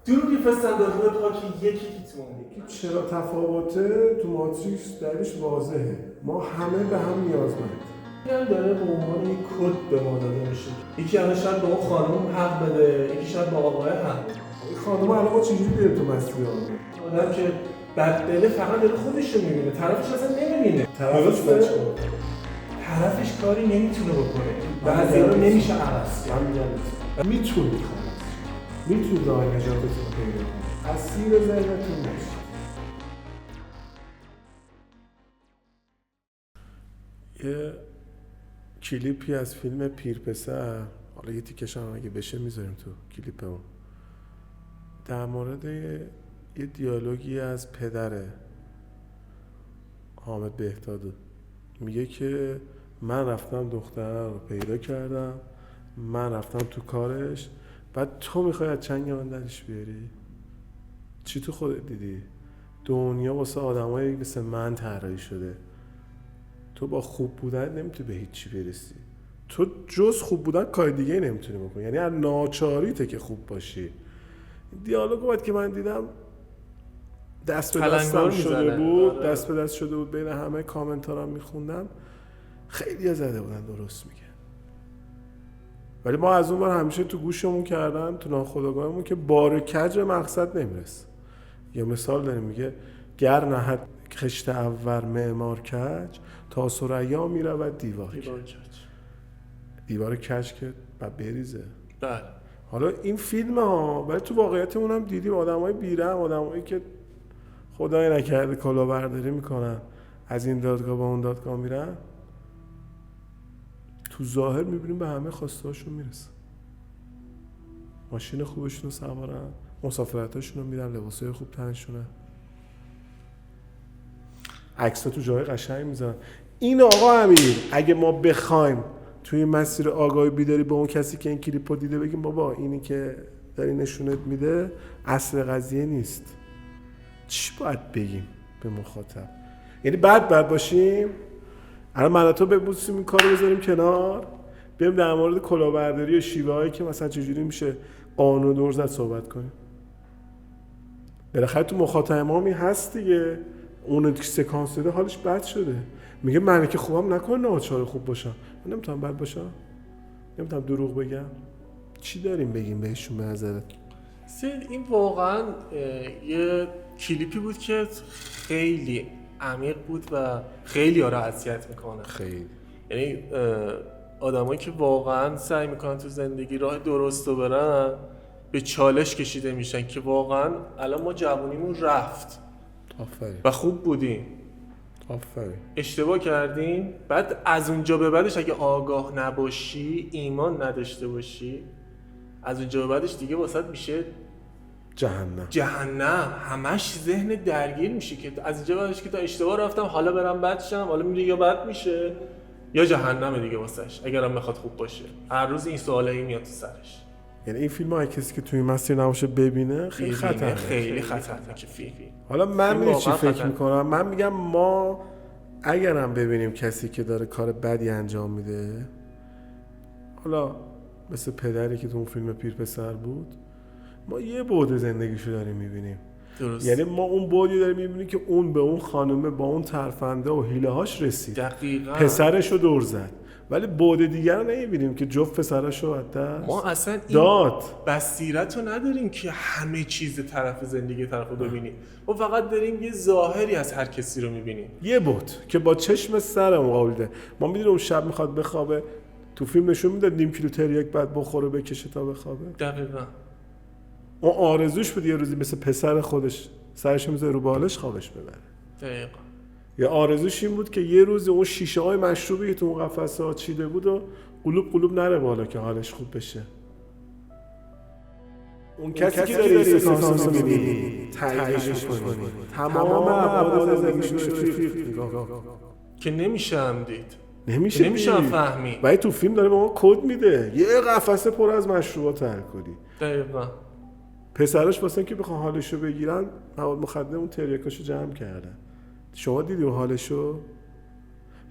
درودی فستندازهای پاکی یکی موندی. چرا تفاوته تو ماتریکس دلیلش واضحه. ما همه به هم نیازمند. این داره به عنوان یک کد به ما داده میشه. یکی الان شاید به اون خانم حق بده، یکی شاید به آقای حق بده. این خانم الان ما چجوری بیاره تو مسیر آدم که بددله فقط داره خودش رو میبینه، طرفش اصلا نمیبینه. طرفش کاری نمیتونه بکنه. بعضیا رو نمیشه عوض کرد. میتونی میتونی راه نجاتتون پیدا کنی. اسیر ذهنتون نشید. یه کلیپی از فیلم پیرپسر، حالا یه تیکش هم اگه بشه میذاریم تو کلیپمون، در مورد یه دیالوگی از پدر حامد بهداد. میگه که من رفتم دختره رو پیدا کردم، من رفتم تو کارش، بعد تو میخوای از چنگ من درش بیاری؟ چی تو خودت دیدی؟ دنیا واسه آدمایی مثل من طراحی شده. تو با خوب بودن نمیتونی به هیچی برسی. تو جز خوب بودن کار دیگه نمیتونی بکنی. یعنی از ناچاریته که خوب باشی. دیالوگو باید که من دیدم دست به دستم شده بود. دست به دست شده بود. بین همه کامنتارم میخوندم، خیلی زده بودن درست میگه. ولی ما از اون بار همیشه تو گوشمون کردن، تو ناخودآگاهمون، که بار کج مقصد نمیرسه. یا مثال داریم میگه گر نهد خشت اول معمار کج تا ثریا میرود دیوار کج. دیوار کج که بعد بریزه. بله. حالا این فیلم ها، ولی تو واقعیتمون هم دیدیم آدمای بیرحم، آدمایی که خدای نکرده کلاهبرداری میکنن، از این دادگاه به اون دادگاه میرن، تو ظاهر میبینیم به همه خواستهاشون میرسه. ماشین خوبشون رو سوارن، مسافرتاشون رو میرن، لباسای خوب تنشونه، عکس‌ها تو جای قشنگ میذارن. این آقا امیر، اگه ما بخوایم توی مسیر آگاهی بیداری با اون کسی که این کلیپو دیده بگیم بابا اینی که داری نشونت میده اصل قضیه نیست، چی باید بگیم به مخاطب؟ یعنی بعد باشیم؟ الان من تو ببوسیم این کارو بذاریم کنار، بریم در مورد کلاهبرداری و شیوه هایی که مثلا چجوری میشه قانون دور زد صحبت کنیم؟ بالاخره تو مخاطب ما هست دیگه. اون سکانس داده حالش بد شده، میگه من که خوبم نکنه ناچار خوب باشم. من نمیتونم بد باشم، نمیتونم دروغ بگم. چی داریم بگیم بهشون به نظرت؟ این واقعا یه کلیپی بود که خیلی عمیق بود و خیلی ها رو اذیت میکنه. خیلی، یعنی آدمایی که واقعا سعی میکنن تو زندگی راه درست رو برن به چالش کشیده میشن که واقعا الان ما جوونیمون رفت. آفرین. و خوب بودیم، آفرین، اشتباه کردیم، بعد از اونجا به بعدش اگه آگاه نباشی، ایمان نداشته باشی، از اونجا به بعدش دیگه واسط میشه جهنم. همش ذهن درگیر میشه که از اینجا بعدش که تا اشتباه رفتم حالا برم بد شم، حالا میره یا بد میشه یا جهنمه دیگه واسش اگرم بخواد خوب باشه. هر روز این سوالی میاد تو سرش. یعنی این فیلم ها کسی که توی این مسیر نباشه ببینه خیلی خطرناکه. خیلی خطرناکه فیلم. حالا من میدونی چی فکر میکنم؟ من میگم ما اگرم ببینیم کسی که داره کار بدی انجام میده، حالا مثل پدری که تو اون فیلم پیرپسر بود، ما یه بعد زندگیشو داریم میبینیم. درست. یعنی ما اون بعدی داریم میبینیم که اون به اون خانومه با اون ترفنده و حیله هاش رسید. دقیقاً. پسرشو دور زد. ولی بعد دیگر رو نمیبینیم که جفت پسرشو از دست ما اصلا داد. بصیرت رو نداریم که همه چیز طرف زندگی طرف رو ببینیم. ما فقط داریم یه ظاهری از هر کسی رو میبینیم. یه بود که با چشم سر مقابل ده. ما میدونیم اون شب میخواد بخوابه، تو فیلم نشون میداد نیم کیلو تریاک بعد بخوره بکشه تا بخوابه. دقیقاً. اون آرزوش بود یه روزی مثل پسر خودش سرش میذاره رو بالش خوابش ببره. دقیقاً. یا آرزوش این بود که یه روز اون شیشه های مشروبی که تو اون قفسه ها چیده بود و قلوب نره بالا که حالش خوب بشه. اون کسی که داری سکانس رو می‌بینی تاییدش کنی، تمام ابعاد زندگیش رو رفیق نگاه که نمیشه هم دید، نمیشه هم فهمید. ولی تو فیلم داره به ما کد میده یه قفسه پر از مشروبات الکلی. دقیقاً. پسرش واسه که بخوان حالشو بگیرن مواد مخدر اون تریاکاشو جمع کردن. شما دیدی اون حالشو؟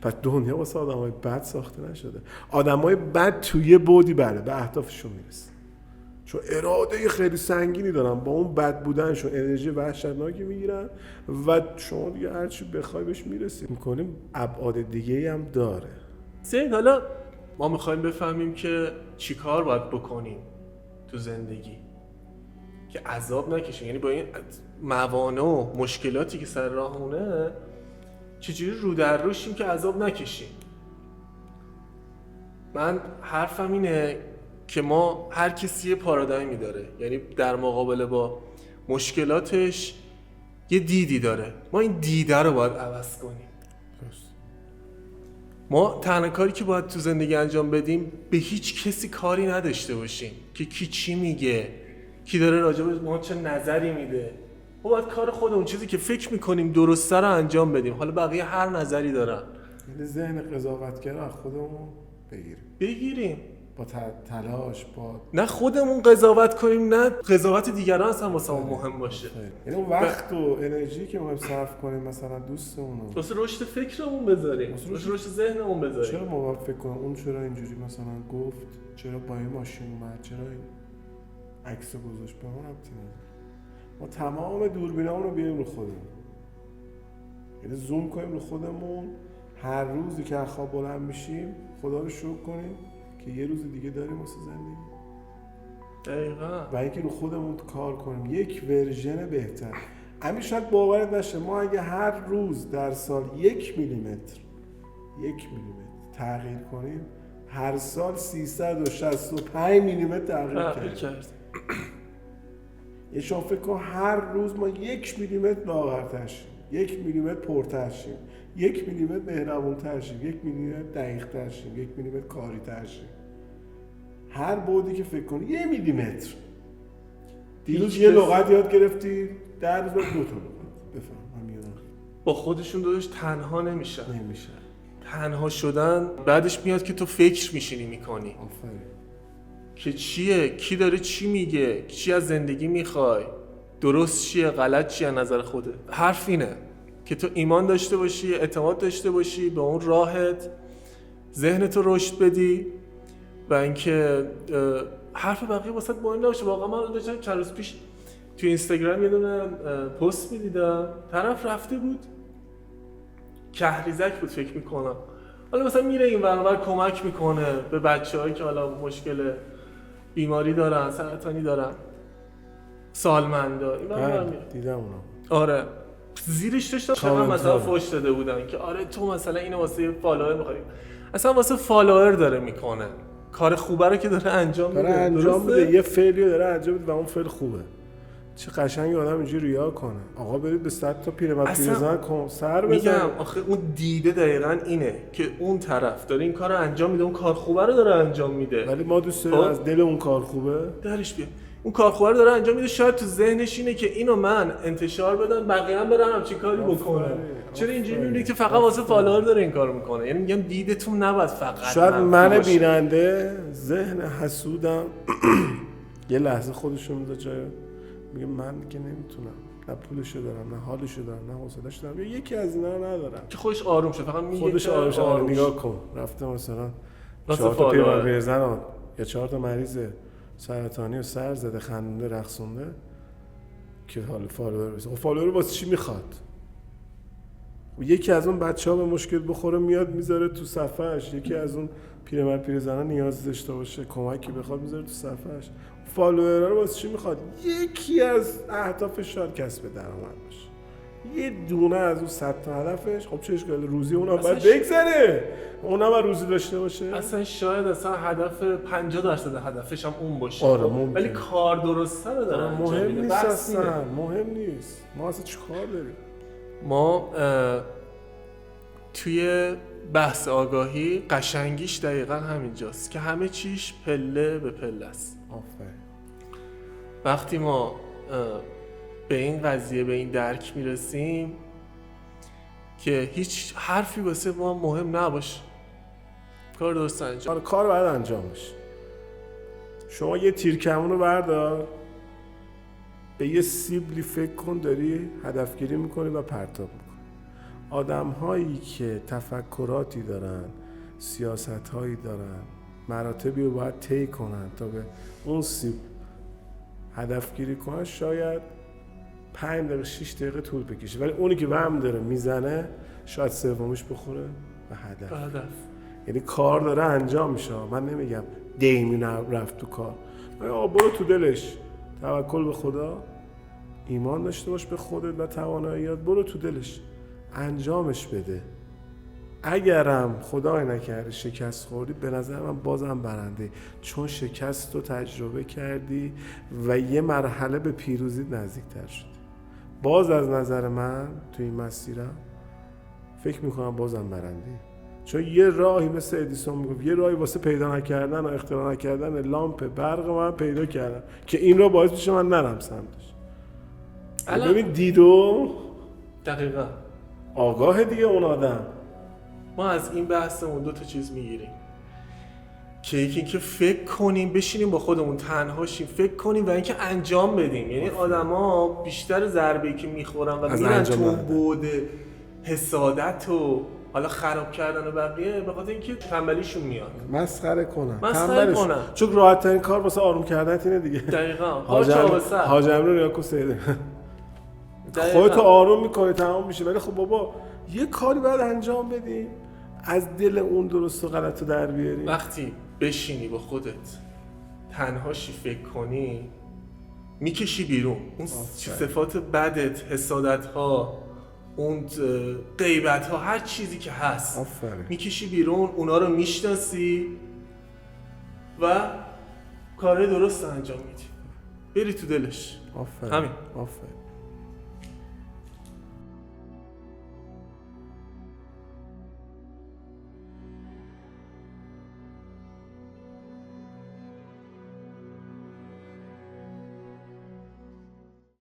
پس دنیا واسه آدمای بد ساخته نشده. آدمای بد توی بعدی بله به اهدافشون میرسن، چون اراده خیلی سنگینی دارن، با اون بد بودنشون انرژی وحشتناکی میگیرن و شما دیگه هرچی بخوای بهش میرسی. میکنیم ابعاد دیگه هم داره. زین حالا ما میخوایم بفهمیم که چی کار باید بکنیم تو زندگی که عذاب نکشیم، یعنی با این موانع و مشکلاتی که سر راهمونه چجوری رو در روشیم که عذاب نکشیم. من حرفم اینه که ما هر کسی یه پارادایمی داره، یعنی در مقابله با مشکلاتش یه دیدی داره، ما این دیده رو باید عوض کنیم. ما تنها کاری که باید تو زندگی انجام بدیم به هیچ کسی کاری نداشته باشیم که کی چی میگه، کی داره راجع به ما چه نظری میده. ما باید کار خودمون، چیزی که فکر میکنیم درسته رو انجام بدیم، حالا بقیه هر نظری دارن. یعنی ذهن قضاوتگر از خودمون بگیریم با تلاش، با نه خودمون قضاوت کنیم نه قضاوت دیگران اصلا واسه ما مهم باشه. یعنی اون وقت و انرژی که ما صرف کنیم مثلا دوستمون رو واسه رشد فکرمون بذاریم، واسه رشد ذهنمون بذاریم. چرا ما باید فکر کنیم اون چرا اینجوری مثلا گفت، چرا با این ماشین اومد، چرا این عکسو گذاشت، به ما ربطی نداره. ما تمام دوربینامون رو بیاریم رو خودمون، یعنی زوم کنیم رو خودمون. هر روزی که از خواب بلند میشیم خدا رو شکر کنیم که یه روز دیگه داریم واسه زندگی. دقیقاً. و اینکه رو خودمون کار کنیم، یک ورژن بهتر. همین شاید باورت نشه، ما اگه هر روز در سال 1 میلیمتر تغییر کنیم، هر سال 365 میلیمتر تغییر کرد. یه شما فکر کن هر روز ما 1 میلیمتر لاغرتر شیم، 1 میلیمتر پرتر شیم، 1 میلیمتر مهربونتر شیم، 1 میلیمتر دقیق‌تر شیم، 1 میلیمتر کاری‌تر شیم. هر بعدی که فکر کنی 1 میلیمتر. دیروز یه لغت یاد گرفتی، در روز 2 تا لغت بفهم. من یادم با خودشون داداش تنها نمیشه. تنها شدن بعدش میاد که تو فکر میشینی میکنی. آفرین. که چیه، کی داره چی میگه، چی از زندگی میخوای، درست چیه، غلط چیه نظر خوده. حرف اینه که تو ایمان داشته باشی، اعتماد داشته باشی به اون راهت، ذهنتو رشد بدی و اینکه حرف بقیه واسط مهم نباشه. واقعا من داشتم چند روز پیش تو اینستاگرام یه دونه پست می‌دیدم، طرف رفته بود کهریزک بود فکر میکنم، حالا مثلا میره این ور کمک میکنه به بچه‌هایی که حالا مشکل بیماری دارن، سرطانی دارن، سالمندا. دیدم اونا. آره زیرش داشتن چقدر مثلا فوش داده بودن که آره تو مثلا اینو واسه فالوور می‌خوای، اصلا واسه فالوور داره میکنه کار خوبه رو که داره انجام میده. یه فعلی داره انجام میده و اون فعل خوبه. چه قشنگ آدم اینجوری ریا کنه. آقا برید به 100 تا پیرمرد پیرزن سر بزن. میگم آخه اون دیده دقیقاً اینه که اون طرف داره این کارو انجام میده، اون کار خوبه رو داره انجام میده، ولی ما دوست داریم از دل اون کار خوبه درش بیاد. اون کار خوبه رو داره انجام میده، شاید تو ذهنش اینه که اینو من انتشار بدم بقیه هم برن همچین کاری بکنن. چرا اینجوری میبینید که فقط واسه فالوور داره این کارو میکنه؟ یعنی میگم دیدتون نباید فقط شاید من بیننده ذهن حسودم یه لحظه خودشو میذاره جای میگه من که نمیتونم، نه پولشو دارم، نه حالشو دارم، نه حوصله‌شو دارم، یکی از اینا رو ندارم که خودش آروم شه. فقط میگه خودش آروم شه. نگاه کن رفته مثلا 4 تا پیرزن یا 4 تا مریض سرطانی و سر زده خندونده رقصونده که حالا فالوور بشه. خب فالوور واسه چی میخواد؟ یکی از اون بچه‌ها به مشکل بخوره میاد میذاره تو صفحه‌اش، یکی از اون پیرمرد پیرزنا نیاز داشته باشه کمکی بخواد میذاره تو صفحه‌اش. فالوورها رو واسه چی میخواد؟ یکی از اهدافش شاید کسب درآمد باشه، یه دونه از اون 100 تا هدفش. خب چه اشکالی، روزی اونم باید بگذره، اونم روزی داشته باشه. اصلا شاید اصلا هدف 50% هدفش هم اون باشه. آره ولی کار درسته رو داره مهم نیست اصلا، مهم نیست. ما اصلا چی کار داریم؟ ما توی بحث آگاهی قشنگیش دقیقا همینجاست که همه چیش پله به پله است. آفرین. وقتی ما به این قضیه، به این درک میرسیم که هیچ حرفی واسه ما مهم نباشه، کار درست انجام. کار باید انجام بشه. شما یه تیرکمون رو بردار، به یه سیبلی فکر کن داری هدفگیری میکنی و پرتاب میکنی. آدم هایی که تفکراتی دارن، سیاست هایی دارن، مراتبی رو باید طی کنن تا به اون سیب هدفگیری کنه شاید 5 دقیقه 6 دقیقه طول بکشه، ولی اونی که وهم داره میزنه شاید سومیش بخوره به هدف. یعنی کار داره انجام میشه. من نمیگم دیمی رفت تو کار، برو تو دلش، توکل به خدا، ایمان داشته باش به خودت و تواناییات، برو تو دلش انجامش بده. اگرم خدای نکرده شکست خوردی، به نظر من بازم برنده، چون شکست رو تجربه کردی و یه مرحله به پیروزی نزدیکتر شدی. باز از نظر من تو این مسیرم فکر میکنم بازم برنده، چون یه راهی مثل ادیسون میگفت، یه راهی واسه پیدا نکردن و اختراع نکردن لامپ برق من پیدا کردم که این رو باعث میشه من نرم سمتش. ببین دیدو دقیقاً آگاه دیگه اون آدم. ما از این بحثمون 2 چیز میگیریم که یکی اینکه فکر کنیم، بشینیم با خودمون تنها شیم فکر کنیم و اینکه انجام بدیم. یعنی آدما بیشتر ضربه‌ای که میخورن و میرن تو بعد حسادت و حالا خراب کردن و بقیه، به خاطر اینکه تنبلیشون میاد مسخره کنن. چون راحت ترین کار واسه آروم کردن اینه دیگه. دقیقاً. حاج امرو ریاکو سیده خودتو آروم میکنی تمام میشه. ولی خب بابا یه کاری باید انجام بدیم، از دل اون درست و غلط رو در بیاریم. وقتی بشینی با خودت تنهاشی فکر کنی، میکشی بیرون اون صفات بدت، حسادت ها، اون غیبت ها، هر چیزی که هست میکشی بیرون، اونا رو میشناسی و کارهای درست انجام میدی، بری تو دلش. آفرین. همین. آفرین.